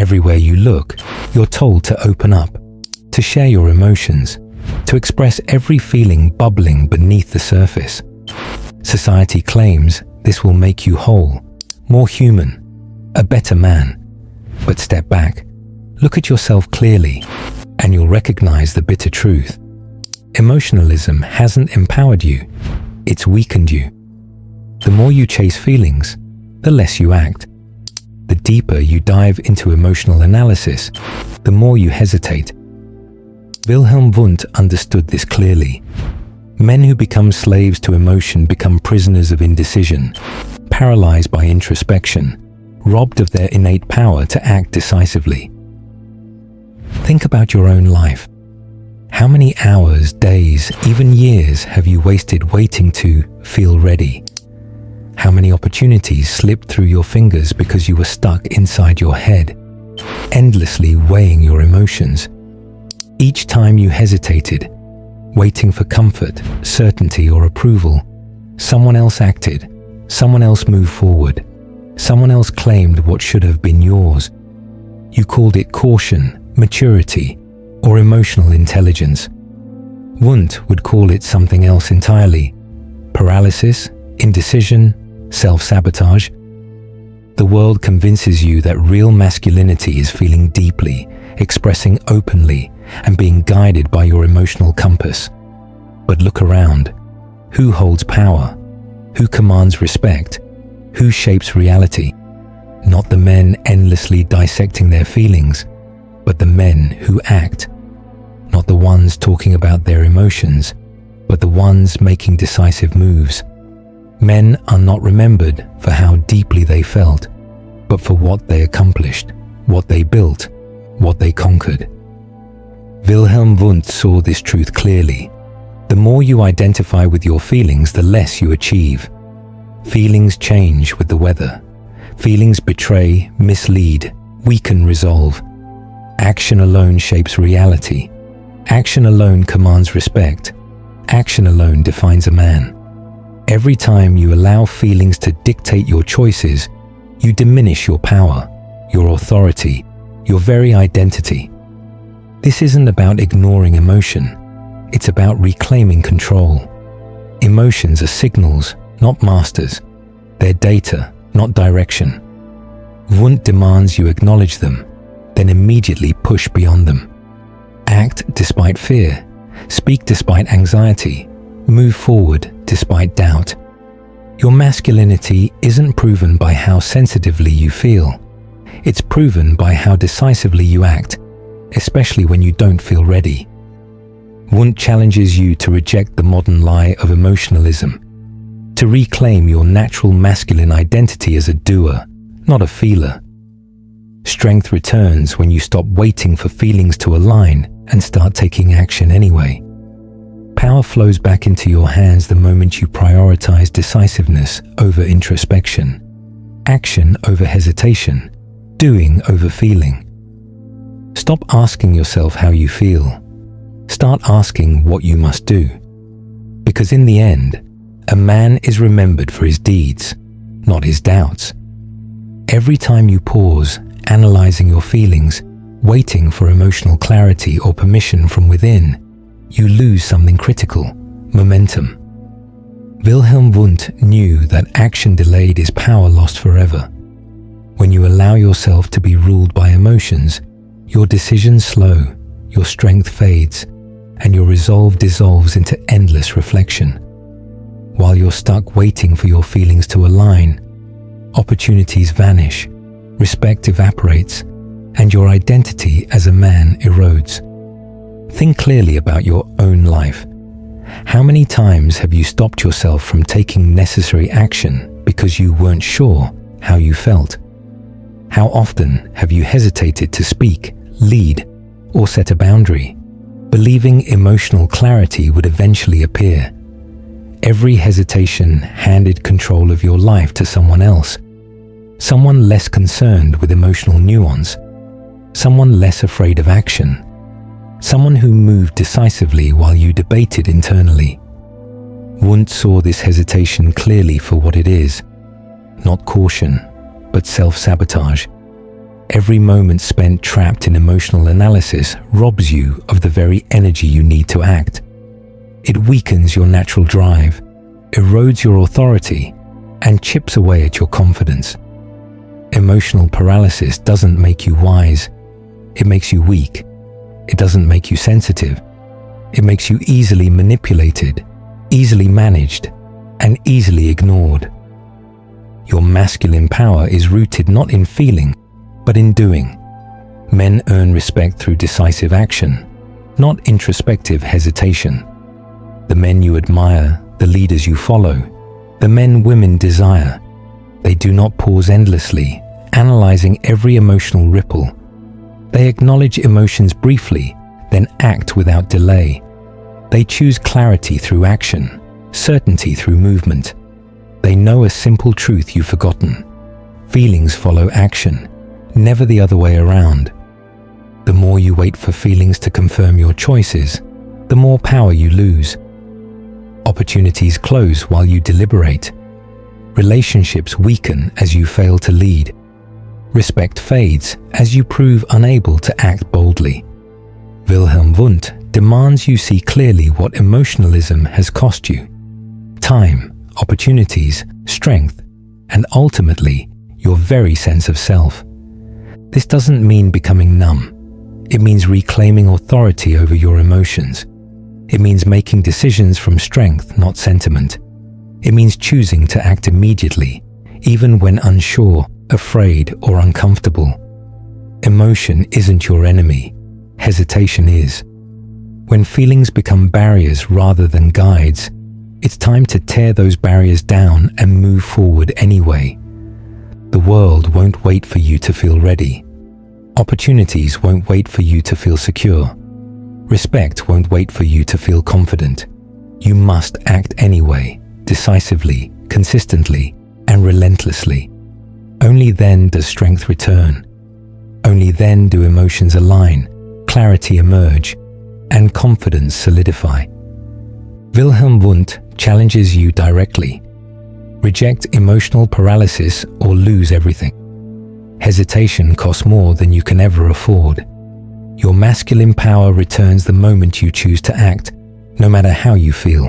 Everywhere you look, you're told to open up, to share your emotions, to express every feeling bubbling beneath the surface. Society claims this will make you whole, more human, a better man. But step back, look at yourself clearly, and you'll recognize the bitter truth. Emotionalism hasn't empowered you, it's weakened you. The more you chase feelings, the less you act. The deeper you dive into emotional analysis, the more you hesitate. Wilhelm Wundt understood this clearly. Men who become slaves to emotion become prisoners of indecision, paralyzed by introspection, robbed of their innate power to act decisively. Think about your own life. How many hours, days, even years have you wasted waiting to feel ready? How many opportunities slipped through your fingers because you were stuck inside your head, endlessly weighing your emotions? Each time you hesitated, waiting for comfort, certainty, or approval, someone else acted, someone else moved forward, someone else claimed what should have been yours. You called it caution, maturity, or emotional intelligence. Wundt would call it something else entirely: paralysis, indecision, self-sabotage. The world convinces you that real masculinity is feeling deeply, expressing openly, and being guided by your emotional compass. But look around. Who holds power? Who commands respect? Who shapes reality? Not the men endlessly dissecting their feelings, but the men who act. Not the ones talking about their emotions, but the ones making decisive moves. Men are not remembered for how deeply they felt, but for what they accomplished, what they built, what they conquered. Wilhelm Wundt saw this truth clearly. The more you identify with your feelings, the less you achieve. Feelings change with the weather. Feelings betray, mislead, weaken resolve. Action alone shapes reality. Action alone commands respect. Action alone defines a man. Every time you allow feelings to dictate your choices, you diminish your power, your authority, your very identity. This isn't about ignoring emotion. It's about reclaiming control. Emotions are signals, not masters. They're data, not direction. Wundt demands you acknowledge them, then immediately push beyond them. Act despite fear, speak despite anxiety, move forward despite doubt. Your masculinity isn't proven by how sensitively you feel. It's proven by how decisively you act, especially when you don't feel ready. Wundt challenges you to reject the modern lie of emotionalism, to reclaim your natural masculine identity as a doer, not a feeler. Strength returns when you stop waiting for feelings to align and start taking action anyway. Power flows back into your hands the moment you prioritize decisiveness over introspection, action over hesitation, doing over feeling. Stop asking yourself how you feel. Start asking what you must do. Because in the end, a man is remembered for his deeds, not his doubts. Every time you pause, analyzing your feelings, waiting for emotional clarity or permission from within, you lose something critical: momentum. Wilhelm Wundt knew that action delayed is power lost forever. When you allow yourself to be ruled by emotions, your decisions slow, your strength fades, and your resolve dissolves into endless reflection. While you're stuck waiting for your feelings to align, opportunities vanish, respect evaporates, and your identity as a man erodes. Think clearly about your own life. How many times have you stopped yourself from taking necessary action because you weren't sure how you felt? How often have you hesitated to speak, lead, or set a boundary, believing emotional clarity would eventually appear? Every hesitation handed control of your life to someone else, someone less concerned with emotional nuance, someone less afraid of action, someone who moved decisively while you debated internally. Wundt saw this hesitation clearly for what it is: not caution, but self-sabotage. Every moment spent trapped in emotional analysis robs you of the very energy you need to act. It weakens your natural drive, erodes your authority, and chips away at your confidence. Emotional paralysis doesn't make you wise. It makes you weak. It doesn't make you sensitive. It makes you easily manipulated, easily managed, and easily ignored. Your masculine power is rooted not in feeling, but in doing. Men earn respect through decisive action, not introspective hesitation. The men you admire, the leaders you follow, the men women desire, they do not pause endlessly, analyzing every emotional ripple. They acknowledge emotions briefly, then act without delay. They choose clarity through action, certainty through movement. They know a simple truth you've forgotten. Feelings follow action, never the other way around. The more you wait for feelings to confirm your choices, the more power you lose. Opportunities close while you deliberate. Relationships weaken as you fail to lead. Respect fades as you prove unable to act boldly. Wilhelm Wundt demands you see clearly what emotionalism has cost you: time, opportunities, strength, and ultimately, your very sense of self. This doesn't mean becoming numb. It means reclaiming authority over your emotions. It means making decisions from strength, not sentiment. It means choosing to act immediately, even when unsure, afraid, or uncomfortable. Emotion isn't your enemy. Hesitation is. When feelings become barriers rather than guides, it's time to tear those barriers down and move forward anyway. The world won't wait for you to feel ready. Opportunities won't wait for you to feel secure. Respect won't wait for you to feel confident. You must act anyway, decisively, consistently, and relentlessly. Only then does strength return. Only then do emotions align, clarity emerge, and confidence solidify. Wilhelm Wundt challenges you directly. Reject emotional paralysis or lose everything. Hesitation costs more than you can ever afford. Your masculine power returns the moment you choose to act, no matter how you feel.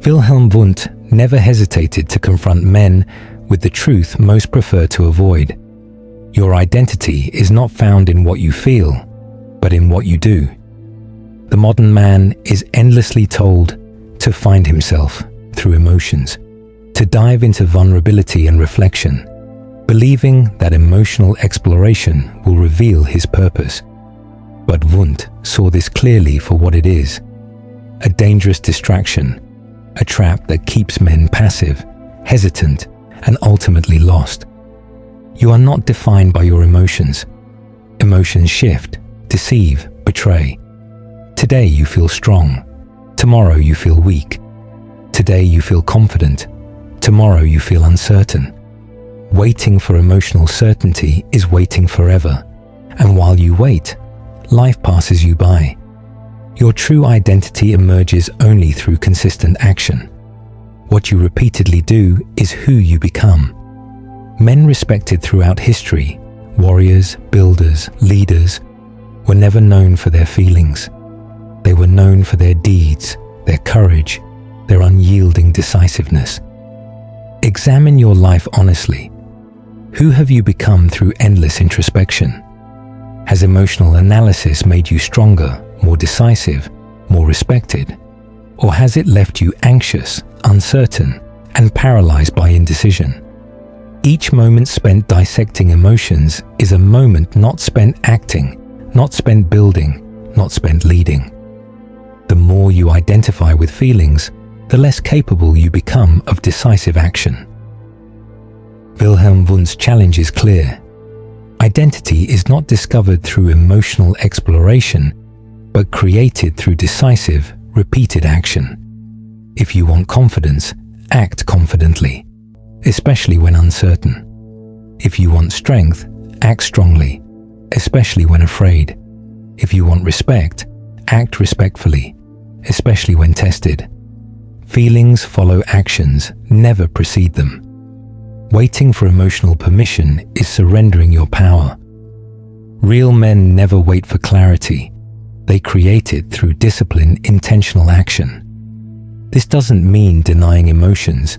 Wilhelm Wundt never hesitated to confront men with the truth most prefer to avoid. Your identity is not found in what you feel, but in what you do. The modern man is endlessly told to find himself through emotions, to dive into vulnerability and reflection, believing that emotional exploration will reveal his purpose. But Wundt saw this clearly for what it is: a dangerous distraction, a trap that keeps men passive, hesitant, and ultimately lost. You are not defined by your emotions. Emotions shift, deceive, betray. Today you feel strong. Tomorrow you feel weak. Today you feel confident. Tomorrow you feel uncertain. Waiting for emotional certainty is waiting forever. And while you wait, life passes you by. Your true identity emerges only through consistent action. What you repeatedly do is who you become. Men respected throughout history, warriors, builders, leaders, were never known for their feelings. They were known for their deeds, their courage, their unyielding decisiveness. Examine your life honestly. Who have you become through endless introspection? Has emotional analysis made you stronger, more decisive, more respected? Or has it left you anxious, uncertain, and paralyzed by indecision? Each moment spent dissecting emotions is a moment not spent acting, not spent building, not spent leading. The more you identify with feelings, the less capable you become of decisive action. Wilhelm Wundt's challenge is clear. Identity is not discovered through emotional exploration, but created through decisive, repeated action. If you want confidence, act confidently, especially when uncertain. If you want strength, act strongly, especially when afraid. If you want respect, act respectfully, especially when tested. Feelings follow actions, never precede them. Waiting for emotional permission is surrendering your power. Real men never wait for clarity. They create it through disciplined, intentional action. This doesn't mean denying emotions.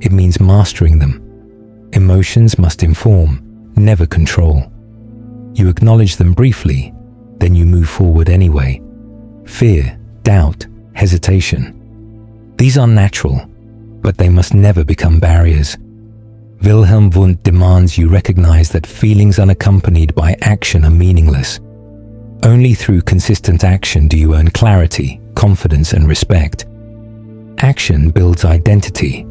It means mastering them. Emotions must inform, never control. You acknowledge them briefly, then you move forward anyway. Fear, doubt, hesitation. These are natural, but they must never become barriers. Wilhelm Wundt demands you recognize that feelings unaccompanied by action are meaningless. Only through consistent action do you earn clarity, confidence, and respect. Action builds identity.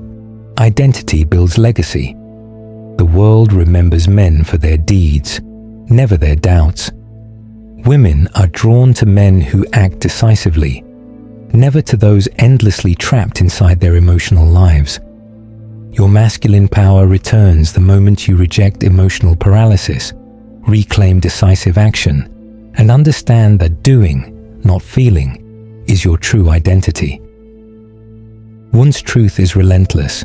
Identity builds legacy. The world remembers men for their deeds, never their doubts. Women are drawn to men who act decisively, never to those endlessly trapped inside their emotional lives. Your masculine power returns the moment you reject emotional paralysis, reclaim decisive action, and understand that doing, not feeling, is your true identity. Wundt's truth is relentless.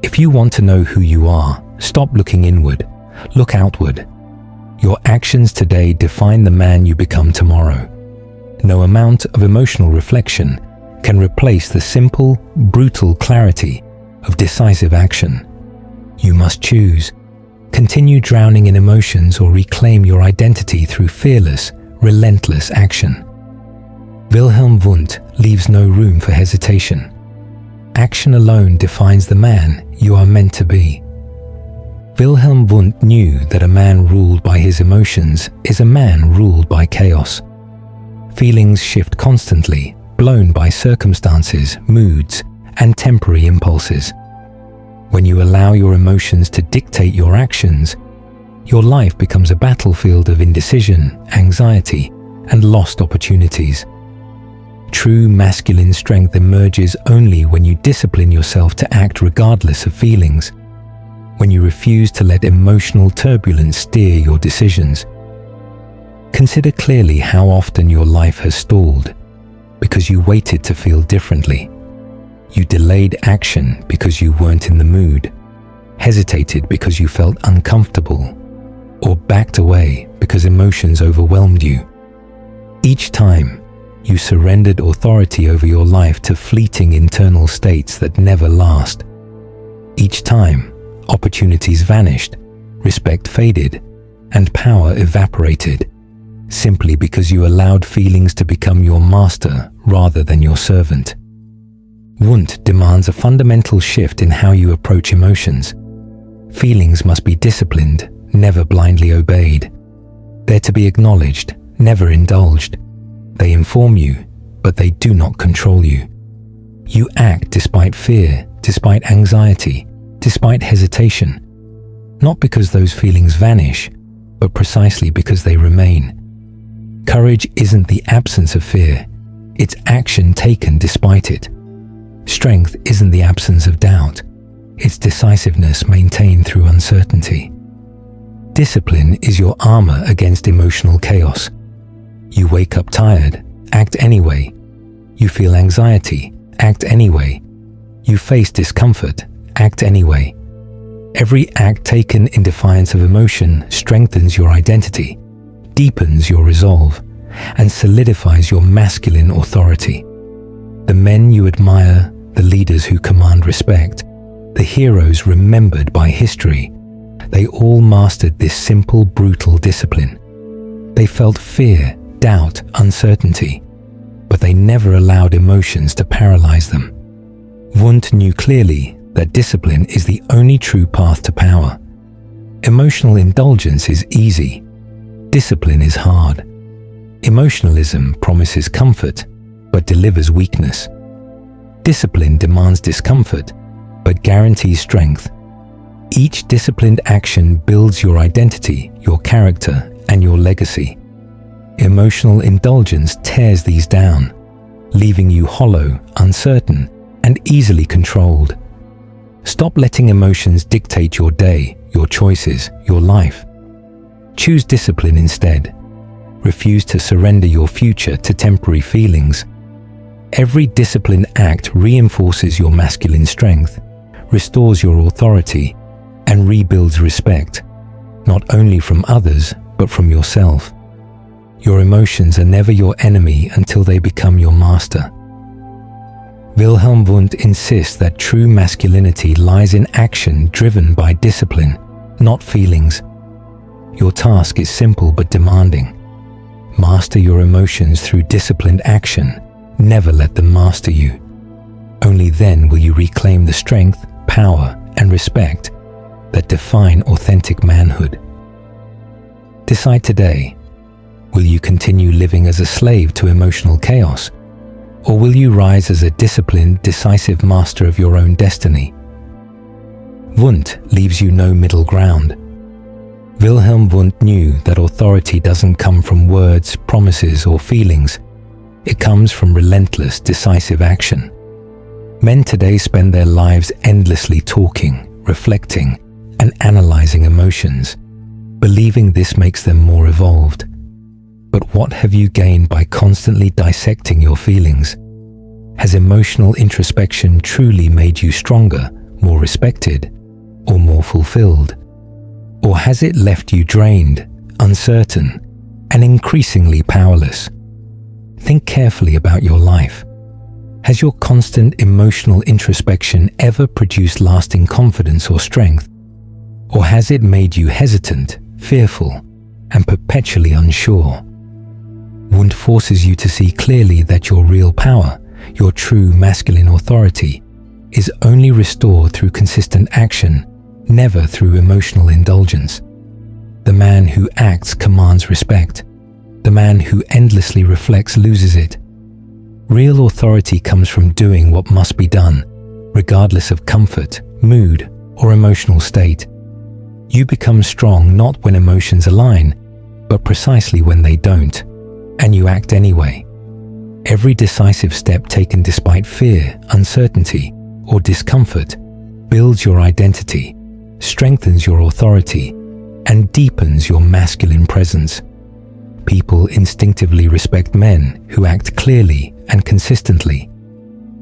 If you want to know who you are, stop looking inward, look outward. Your actions today define the man you become tomorrow. No amount of emotional reflection can replace the simple, brutal clarity of decisive action. You must choose. Continue drowning in emotions or reclaim your identity through fearless, relentless action. Wilhelm Wundt leaves no room for hesitation. Action alone defines the man you are meant to be. Wilhelm Wundt knew that a man ruled by his emotions is a man ruled by chaos. Feelings shift constantly, blown by circumstances, moods, and temporary impulses. When you allow your emotions to dictate your actions, your life becomes a battlefield of indecision, anxiety, and lost opportunities. True masculine strength emerges only when you discipline yourself to act regardless of feelings, when you refuse to let emotional turbulence steer your decisions. Consider clearly how often your life has stalled because you waited to feel differently. You delayed action because you weren't in the mood, hesitated because you felt uncomfortable, or backed away because emotions overwhelmed you. Each time, you surrendered authority over your life to fleeting internal states that never last. Each time, opportunities vanished, respect faded, and power evaporated, simply because you allowed feelings to become your master rather than your servant. Wundt demands a fundamental shift in how you approach emotions. Feelings must be disciplined, never blindly obeyed. They're to be acknowledged, never indulged. They inform you, but they do not control you. You act despite fear, despite anxiety, despite hesitation, not because those feelings vanish, but precisely because they remain. Courage isn't the absence of fear, it's action taken despite it. Strength isn't the absence of doubt, it's decisiveness maintained through uncertainty. Discipline is your armor against emotional chaos. You wake up tired, act anyway. You feel anxiety, act anyway. You face discomfort, act anyway. Every act taken in defiance of emotion strengthens your identity, deepens your resolve, and solidifies your masculine authority. The men you admire, the leaders who command respect, the heroes remembered by history, they all mastered this simple, brutal discipline. They felt fear, doubt, uncertainty, but they never allowed emotions to paralyze them. Wundt knew clearly that discipline is the only true path to power. Emotional indulgence is easy. Discipline is hard. Emotionalism promises comfort, but delivers weakness. Discipline demands discomfort, but guarantees strength. Each disciplined action builds your identity, your character, and your legacy. Emotional indulgence tears these down, leaving you hollow, uncertain, and easily controlled. Stop letting emotions dictate your day, your choices, your life. Choose discipline instead. Refuse to surrender your future to temporary feelings. Every disciplined act reinforces your masculine strength, restores your authority, and rebuilds respect, not only from others, but from yourself. Your emotions are never your enemy until they become your master. Wilhelm Wundt insists that true masculinity lies in action driven by discipline, not feelings. Your task is simple but demanding. Master your emotions through disciplined action. Never let them master you. Only then will you reclaim the strength, power, and respect that define authentic manhood. Decide today. Will you continue living as a slave to emotional chaos? Or will you rise as a disciplined, decisive master of your own destiny? Wundt leaves you no middle ground. Wilhelm Wundt knew that authority doesn't come from words, promises, or feelings. It comes from relentless, decisive action. Men today spend their lives endlessly talking, reflecting, and analyzing emotions, believing this makes them more evolved. But what have you gained by constantly dissecting your feelings? Has emotional introspection truly made you stronger, more respected, or more fulfilled? Or has it left you drained, uncertain, and increasingly powerless? Think carefully about your life. Has your constant emotional introspection ever produced lasting confidence or strength? Or has it made you hesitant, fearful, and perpetually unsure? Wundt forces you to see clearly that your real power, your true masculine authority, is only restored through consistent action, never through emotional indulgence. The man who acts commands respect. The man who endlessly reflects loses it. Real authority comes from doing what must be done, regardless of comfort, mood, or emotional state. You become strong not when emotions align, but precisely when they don't, and you act anyway. Every decisive step taken despite fear, uncertainty, or discomfort builds your identity, strengthens your authority, and deepens your masculine presence. People instinctively respect men who act clearly and consistently,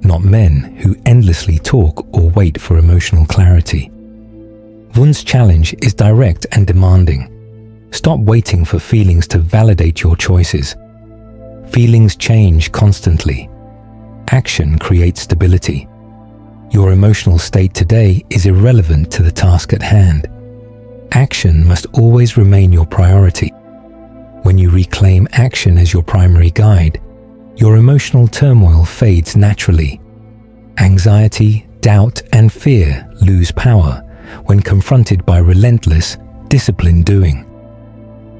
not men who endlessly talk or wait for emotional clarity. Wundt's challenge is direct and demanding. Stop waiting for feelings to validate your choices. Feelings change constantly. Action creates stability. Your emotional state today is irrelevant to the task at hand. Action must always remain your priority. When you reclaim action as your primary guide, your emotional turmoil fades naturally. Anxiety, doubt, and fear lose power when confronted by relentless, disciplined doing.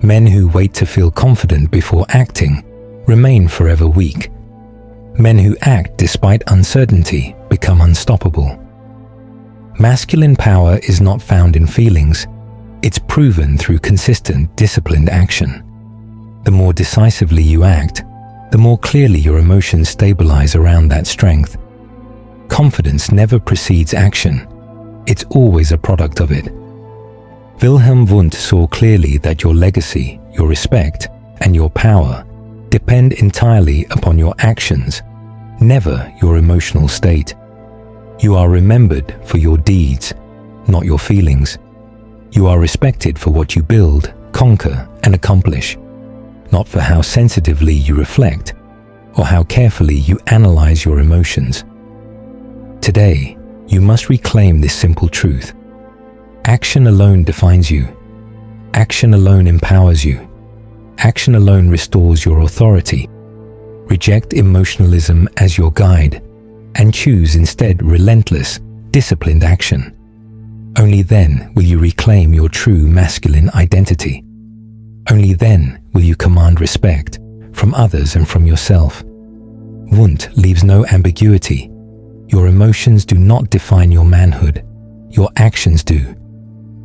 Men who wait to feel confident before acting remain forever weak. Men who act despite uncertainty become unstoppable. Masculine power is not found in feelings. It's proven through consistent, disciplined action. The more decisively you act, the more clearly your emotions stabilize around that strength. Confidence never precedes action. It's always a product of it. Wilhelm Wundt saw clearly that your legacy, your respect, and your power depend entirely upon your actions, never your emotional state. You are remembered for your deeds, not your feelings. You are respected for what you build, conquer, and accomplish, not for how sensitively you reflect or how carefully you analyze your emotions. Today, you must reclaim this simple truth. Action alone defines you. Action alone empowers you. Action alone restores your authority. Reject emotionalism as your guide and choose instead relentless, disciplined action. Only then will you reclaim your true masculine identity. Only then will you command respect from others and from yourself. Wundt leaves no ambiguity. Your emotions do not define your manhood. Your actions do.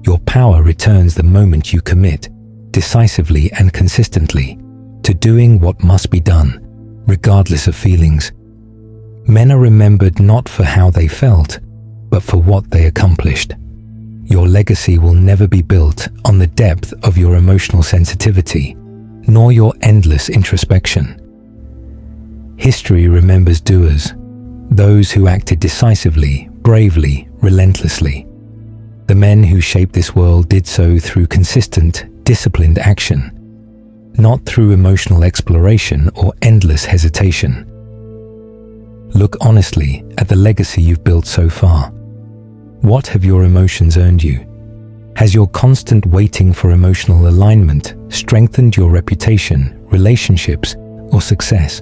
Your power returns the moment you commit, decisively and consistently, to doing what must be done, regardless of feelings. Men are remembered not for how they felt, but for what they accomplished. Your legacy will never be built on the depth of your emotional sensitivity, nor your endless introspection. History remembers doers, those who acted decisively, bravely, relentlessly. The men who shaped this world did so through consistent, disciplined action, not through emotional exploration or endless hesitation. Look honestly at the legacy you've built so far. What have your emotions earned you? Has your constant waiting for emotional alignment strengthened your reputation, relationships, or success?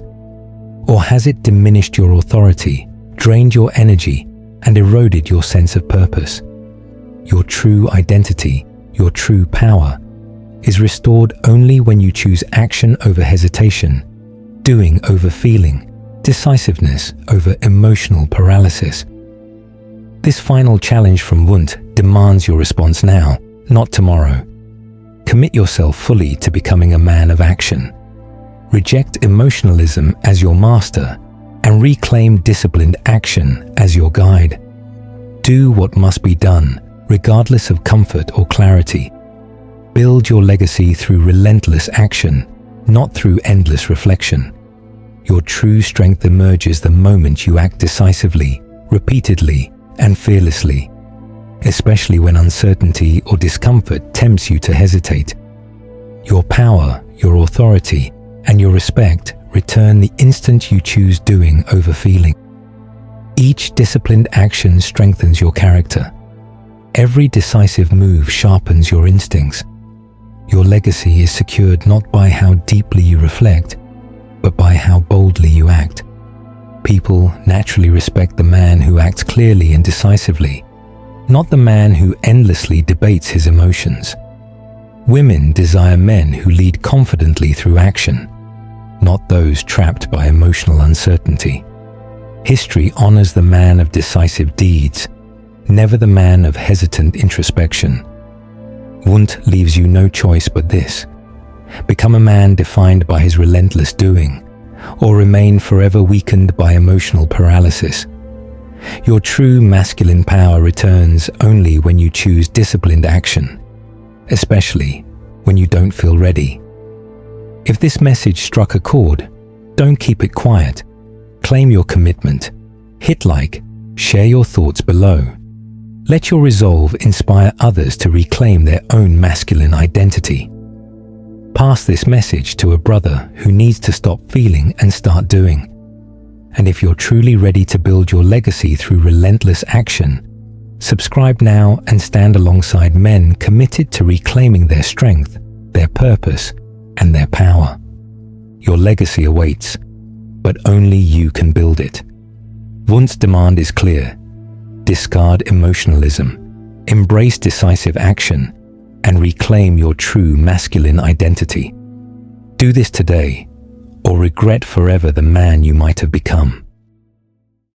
Or has it diminished your authority, drained your energy, and eroded your sense of purpose? Your true identity, your true power, is restored only when you choose action over hesitation, doing over feeling, decisiveness over emotional paralysis. This final challenge from Wundt demands your response now, not tomorrow. Commit yourself fully to becoming a man of action. Reject emotionalism as your master and reclaim disciplined action as your guide. Do what must be done, regardless of comfort or clarity. Build your legacy through relentless action, not through endless reflection. Your true strength emerges the moment you act decisively, repeatedly, and fearlessly, especially when uncertainty or discomfort tempts you to hesitate. Your power, your authority, and your respect return the instant you choose doing over feeling. Each disciplined action strengthens your character. Every decisive move sharpens your instincts. Your legacy is secured not by how deeply you reflect, but by how boldly you act. People naturally respect the man who acts clearly and decisively, not the man who endlessly debates his emotions. Women desire men who lead confidently through action, not those trapped by emotional uncertainty. History honors the man of decisive deeds, never the man of hesitant introspection. Wundt leaves you no choice but this: become a man defined by his relentless doing, or remain forever weakened by emotional paralysis. Your true masculine power returns only when you choose disciplined action, especially when you don't feel ready. If this message struck a chord, don't keep it quiet. Claim your commitment. Hit like, share your thoughts below. Let your resolve inspire others to reclaim their own masculine identity. Pass this message to a brother who needs to stop feeling and start doing. And if you're truly ready to build your legacy through relentless action, subscribe now and stand alongside men committed to reclaiming their strength, their purpose, and their power. Your legacy awaits, but only you can build it. Wundt's demand is clear: discard emotionalism, embrace decisive action, and reclaim your true masculine identity. Do this today, or regret forever the man you might have become.